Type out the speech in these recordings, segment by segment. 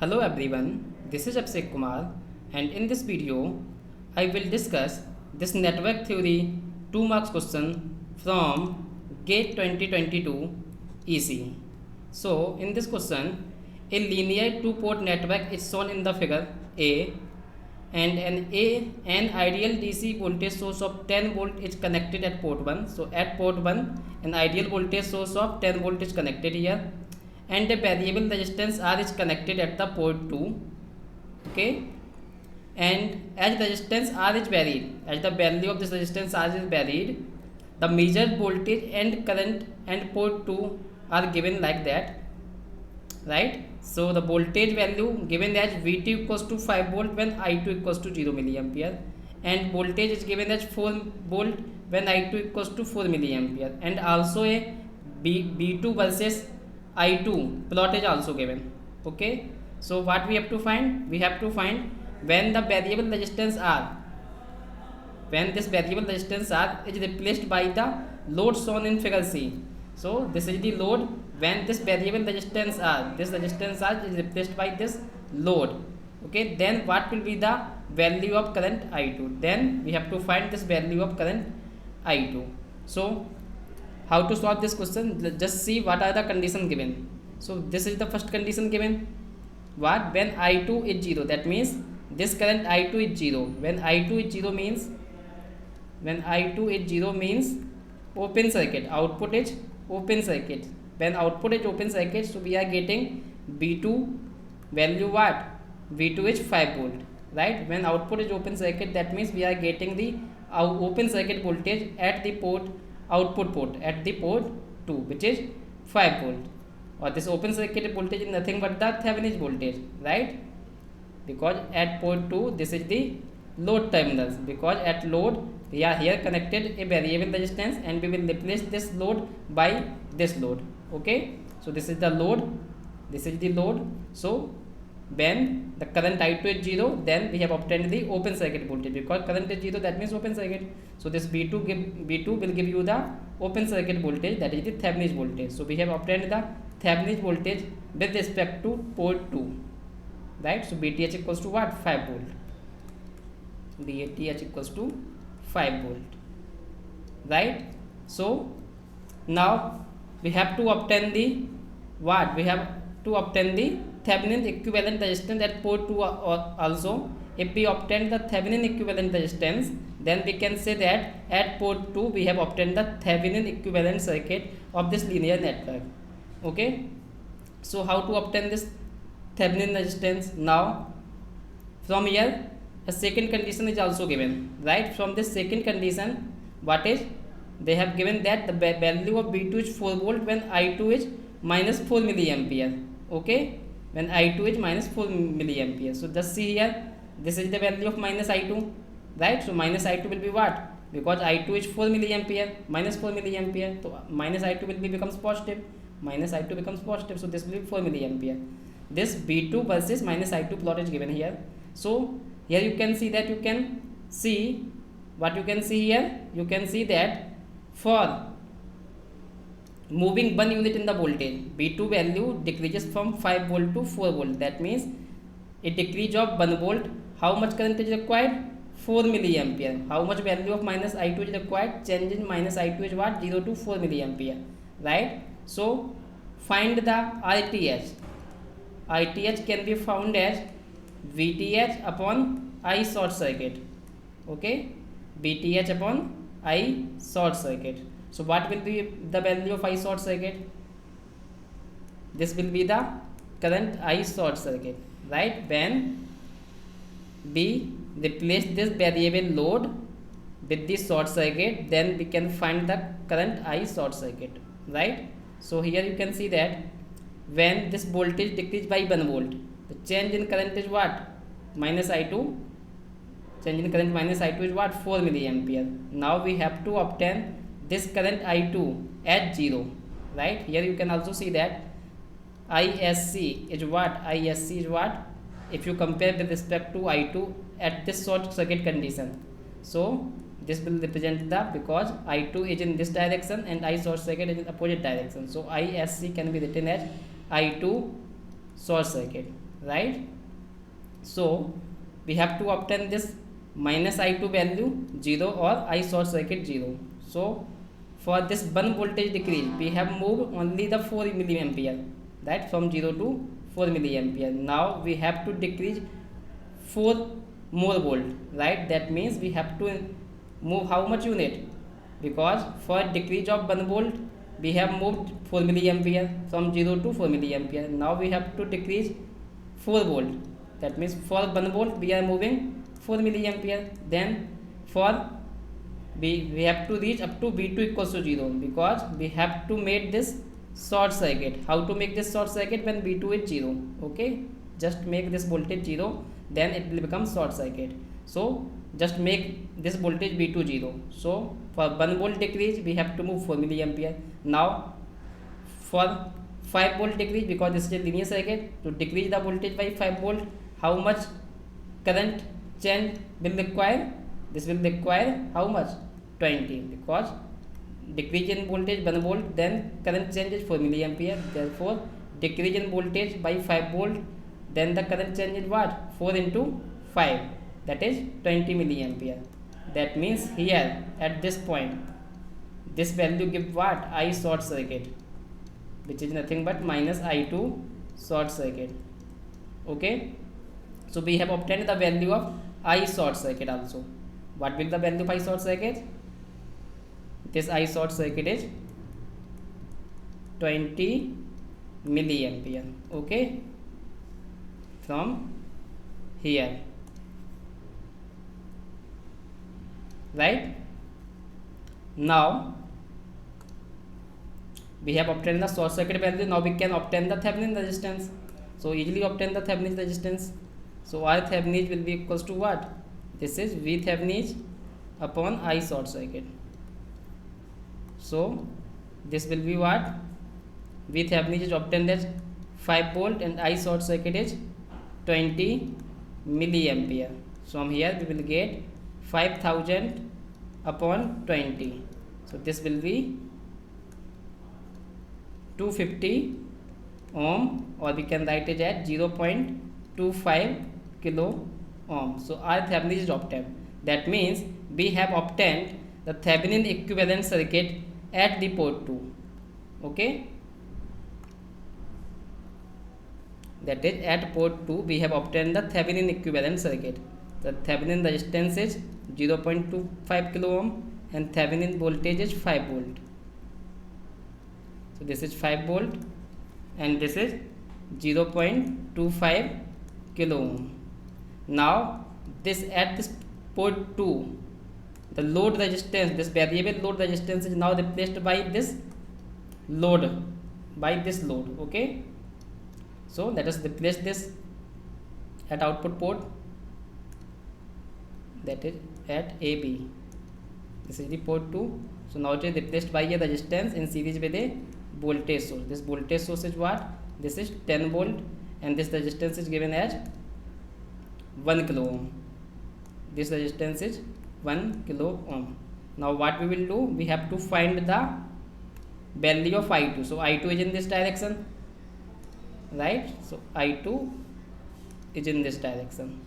Hello everyone, this is Abhishek Kumar, and in this video I will discuss this network theory 2 marks question from GATE 2022 EC. So in this question, a linear two-port network is shown in the figure A, and an ideal DC voltage source of 10 volt is connected at port 1. So at port 1 an ideal voltage source of 10 volt is connected here, and a variable resistance R is connected at the port 2. Okay, and as resistance R is varied, as the value of this resistance R is varied, the measured voltage and current and port 2 are given like that, right? So the voltage value given as Vt equals to 5 volt when I2 equals to 0 milliampere, and voltage is given as 4 volt when I2 equals to 4 milliampere, and also a B2 versus I2 plot is also given. Okay, so what we have to find? We have to find when the variable resistance R, when this variable resistance R is replaced by the load shown in figure C. So this is the load. When this variable resistance R, this resistance R is replaced by this load, okay, then what will be the value of current I2? Then we have to find this value of current I2. So how to solve this question? Just see what are the conditions given. So this is the first condition given. What? When I2 is 0, that means this current I2 is 0. When I2 is 0 means, when I2 is 0 means open circuit, output is open circuit. When output is open circuit, so we are getting B2 value what? V2 is 5 volt, right? When output is open circuit, that means we are getting the open circuit voltage at the port, output port at the port 2, which is 5 volt. Or this open circuit voltage is nothing but the Thevenin voltage, right? Because at port 2 this is the load terminals, because at load we are here connected a variable resistance, and we will replace this load by this load. Okay, so this is the load, this is the load. So when the current I2 is 0, then we have obtained the open circuit voltage, because current is 0, that means open circuit. So this B2 will give you the open circuit voltage, that is the Thevenin voltage. So we have obtained the Thevenin voltage with respect to port 2, right? So BTH equals to what? 5 volt. BTH equals to 5 volt, right? So now we have to obtain the what? We have to obtain the Thevenin equivalent resistance at port 2 also. If we obtain the Thevenin equivalent resistance, then we can say that at port 2 we have obtained the Thevenin equivalent circuit of this linear network. Okay, so how to obtain this Thevenin resistance? Now from here a second condition is also given, right? From this second condition, what is? They have given that the value of B2 is 4 volt when I2 is minus 4 milliampere. Okay, when I2 is minus 4 milliampere. So just see here, this is the value of minus I2, right? So minus I2 will be what? Because I2 is 4 milliampere, minus 4 milliampere, so minus I2 will be becomes positive, minus I2 becomes positive, so this will be 4 milliampere. This B2 versus minus I2 plot is given here. So here you can see that, you can see what you can see here. You can see that for moving 1 unit in the voltage, B2 value decreases from 5 volt to 4 volt. That means a decrease of 1 volt. How much current is required? 4 milliampere. How much value of minus I2 is required? Change in minus I2 is what? 0 to 4 milliampere, right? So find the RTH. RTH can be found as VTH upon I short circuit. Okay, VTH upon I short circuit. So what will be the value of I short circuit? This will be the current I short circuit, right? When we replace this variable load with the short circuit, then we can find the current I short circuit, right? So here you can see that when this voltage decreases by 1 volt, the change in current is what? Minus I2. Change in current minus I2 is what? 4 milliampere. Now we have to obtain this current I2 at 0, right? Here you can also see that ISC is what? ISC is what? If you compare with respect to I2 at this short circuit condition. So this will represent the, because I2 is in this direction and I short circuit is in opposite direction. So ISC can be written as I2 short circuit. right? So we have to obtain this minus I2 value 0 or I short circuit 0. So for this 1 voltage decrease we have moved only the 4 milliampere, right, from 0 to 4 milliampere. Now we have to decrease 4 more volt, right? That means we have to move how much unit, because for decrease of 1 volt we have moved 4 milliampere from 0 to 4 milliampere. Now we have to decrease 4 volt, that means for 1 volt we are moving 4 milliampere. Then for we have to reach up to V2 equals to 0, because we have to make this short circuit. How to make this short circuit when V2 is 0? Okay, just make this voltage 0, then it will become short circuit. So just make this voltage V2 0. So for 1 volt decrease we have to move 4 milliampere. Now for 5 volt decrease, because this is a linear circuit, to decrease the voltage by 5 volt, how much current change will require? This will require how much? 20, because decrease in voltage 1 volt, then current change is 4 milliampere. Therefore decrease in voltage by 5 volt, then the current change is what? 4 into 5, that is 20 milliampere. That means here at this point this value give what? I short circuit, which is nothing but minus I2 short circuit. Okay, so we have obtained the value of I short circuit also. What will the value of I short circuit? This I short circuit is 20 milliampere. Okay, from here, right? Now we have obtained the short circuit value. Now we can obtain the Thevenin resistance. So easily obtain the Thevenin resistance. So R Thevenin will be equals to what? This is V Thevenin upon I short circuit. So this will be what? V Thevenin is obtained as 5 volt and I short circuit is 20 milliampere. So from here we will get 5000 upon 20. So this will be 250 ohm, or we can write it at 0.25 kilo ohm. So our Thevenin is obtained. That means we have obtained the Thevenin equivalent circuit at the port 2. Okay, that is at port 2 we have obtained the Thevenin equivalent circuit. The Thevenin resistance is 0.25 kilo ohm and Thevenin voltage is 5 volt. So this is 5 volt and this is 0.25 kilo ohm. Now this at this port 2, the load resistance, this variable load resistance is now replaced by this load, okay. So let us replace this at output port, that is at AB. This is the port 2. So now it is replaced by a resistance in series with a voltage source. This voltage source is what? This is 10 volt and this resistance is given as 1 kilo ohm. This resistance is 1 kilo ohm. Now what we will do? We have to find the value of I2. So I2 is in this direction, right? So I2 is in this direction.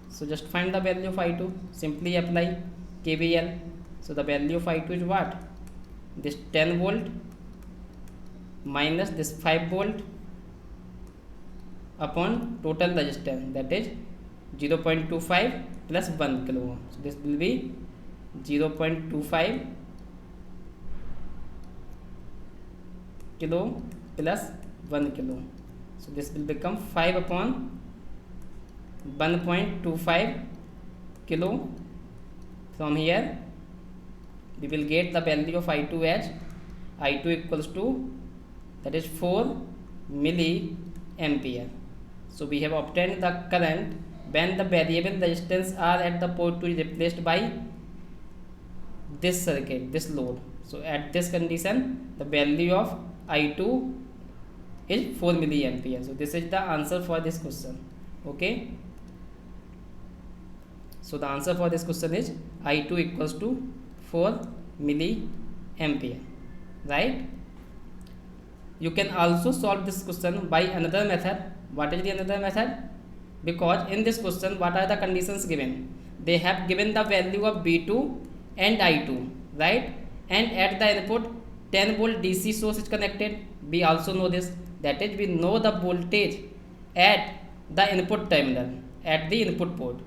So just find the value of I2. Simply apply KVL. So the value of I2 is what? This 10 volt minus this 5 volt upon total resistance, that is 0.25 plus 1 kilo ohm. So this will be 0.25 kilo plus 1 kilo. So this will become 5 upon 1.25 kilo. From here we will get the value of I2 as I2 equals to, that is 4 milliampere. So we have obtained the current when the variable resistance R at the port 2 is replaced by this circuit, this load. So at this condition the value of I2 is 4 milliampere. So this is the answer for this question. Okay, so the answer for this question is I2 equals to 4 milliampere, right? you can also solve this question by another method. What is the another method? Because in this question, what are the conditions given? They have given the value of B2 and I2, right? And at the input 10 volt DC source is connected. We also know this, that is, we know the voltage at the input terminal, at the input port,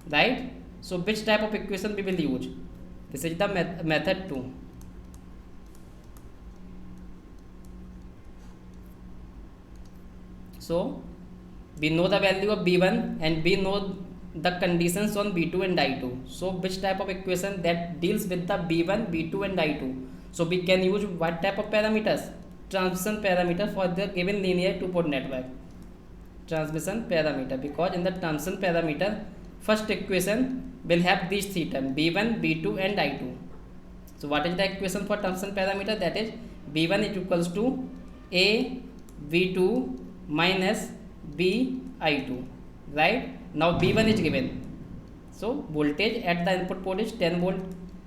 right? So which type of equation we will use? This is the method 2. So we know the value of B1 and we know the conditions on B2 and I2. So which type of equation that deals with the B1, B2 and I2? So we can use what type of parameters? Transmission parameter for the given linear two-port network. Transmission parameter, because in the transmission parameter, first equation will have these three terms, B1, B2 and I2. So what is the equation for transmission parameter? That is B1 is equals to A V2 minus B I2, right? Now B1 is given, so voltage at the input port is 10 volt.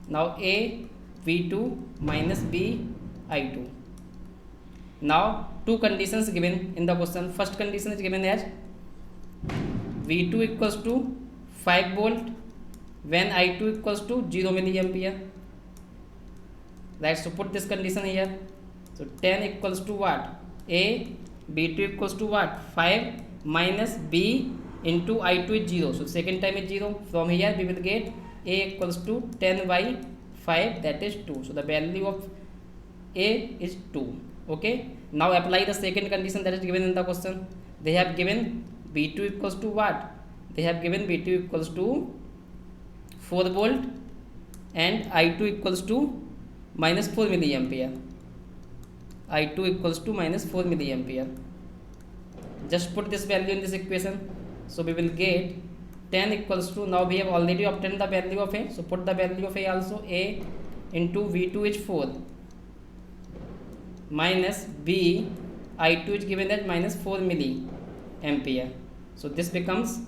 Now A V2 minus B I2. Now two conditions given in the question. First condition is given as V2 equals to 5 volt when I2 equals to 0 milliampere, right? So put this condition here. So 10 equals to what? A B2 equals to what? 5 minus B into I2 is 0. So second time is 0. From here we will get A equals to 10 by 5, that is 2. So the value of A is 2. Okay. Now apply the second condition that is given in the question. They have given B2 equals to what? They have given B2 equals to 4 volt and I2 equals to minus 4 milliampere. I2 equals to minus 4 milliampere. Just put this value in this equation. So we will get 10 equals to, now we have already obtained the value of A. So put the value of A also. A into V2 is 4 minus B I2 is given as minus 4 milliampere. So this becomes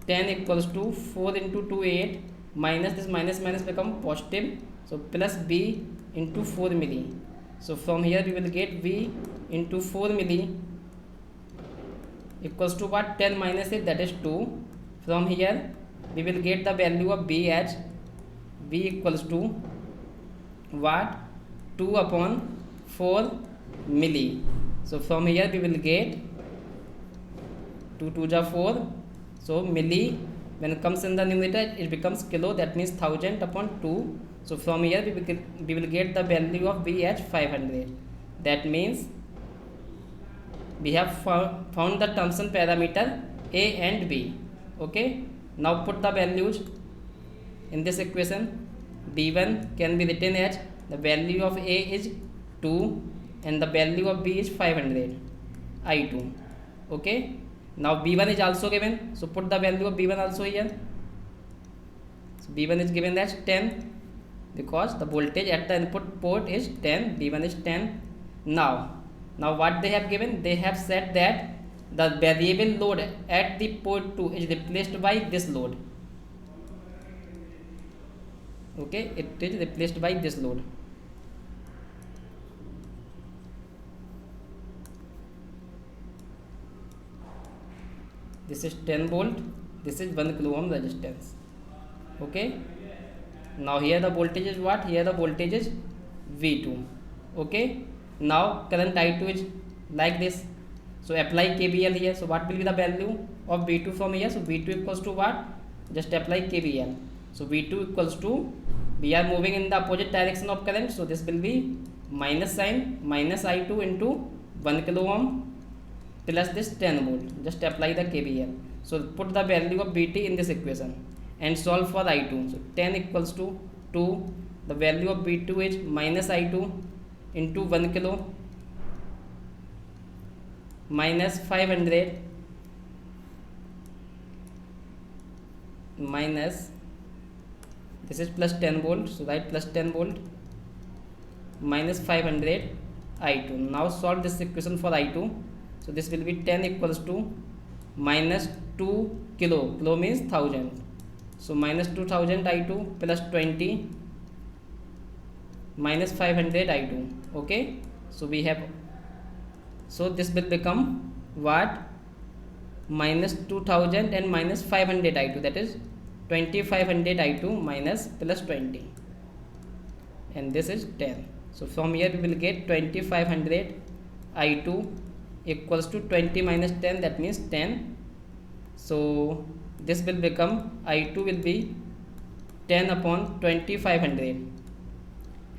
10 equals to 4 into 2 8 minus this minus become positive. So plus B into 4 milli. So from here we will get V into 4 milli equals to what? 10 minus 8, that is 2. From here we will get the value of B as V equals to what? 2 upon 4 milli. So from here we will get 2 2 ja 4. So milli, when it comes in the numerator it becomes kilo, that means 1000 upon 2. So from here we will get the value of V as 500. That means we have found the transmission parameter A and B. Okay. Now put the values in this equation. B1 can be written as the value of A is 2 and the value of B is 500 I2. Okay. Now B1 is also given, so put the value of B1 also here. So B1 is given as 10 because the voltage at the input port is 10. B1 is 10. Now what they have given? They have said that the variable load at the port 2 is replaced by this load. Okay, it is replaced by this load. This is 10 volt, this is 1 kilo ohm resistance. Okay. Now here the voltage is what? Here the voltage is V2. Okay. Now current I2 is like this. So apply KVL here. So what will be the value of V2 from here? So V2 equals to what? Just apply KVL. So V2 equals to, we are moving in the opposite direction of current. So this will be minus sign, minus I2 into 1 kilo ohm plus this 10 volt. Just apply the KVL. So put the value of Vt in this equation and solve for I2. So 10 equals to 2. The value of V2 is minus I2 into 1 kilo minus 500 minus, this is plus 10 volt. So write plus 10 volt minus 500 I2. Now solve this equation for I2. So this will be 10 equals to minus 2 kilo. Kilo means 1000. So minus 2000 I2 plus 20 minus 500 I2. Okay. So we have, so this will become what, minus 2000 and minus 500 I2, that is 2500 I2 minus plus 20, and this is 10. So from here we will get 2500 I2 equals to 20 minus 10, that means 10. So this will become, I2 will be 10 upon 2500.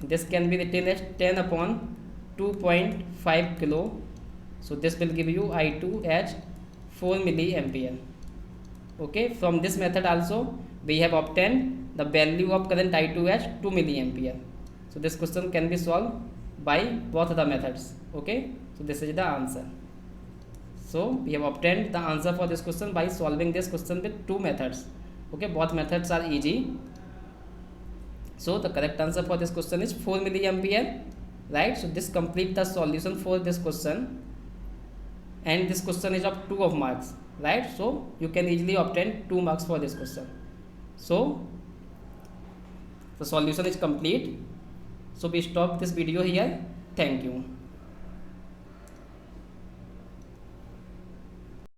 This can be written as 10 upon 2.5 kilo. So this will give you I2 as 4 milliampere. Okay, from this method also we have obtained the value of current I2 as 2 milliampere. So this question can be solved by both the methods. Okay, so this is the answer. So we have obtained the answer for this question by solving this question with two methods. Okay, both methods are easy. So the correct answer for this question is 4 milliampere, right? So this complete the solution for this question, and this question is of 2 marks, right? So you can easily obtain 2 marks for this question. So the solution is complete. So we stop this video here. Thank you.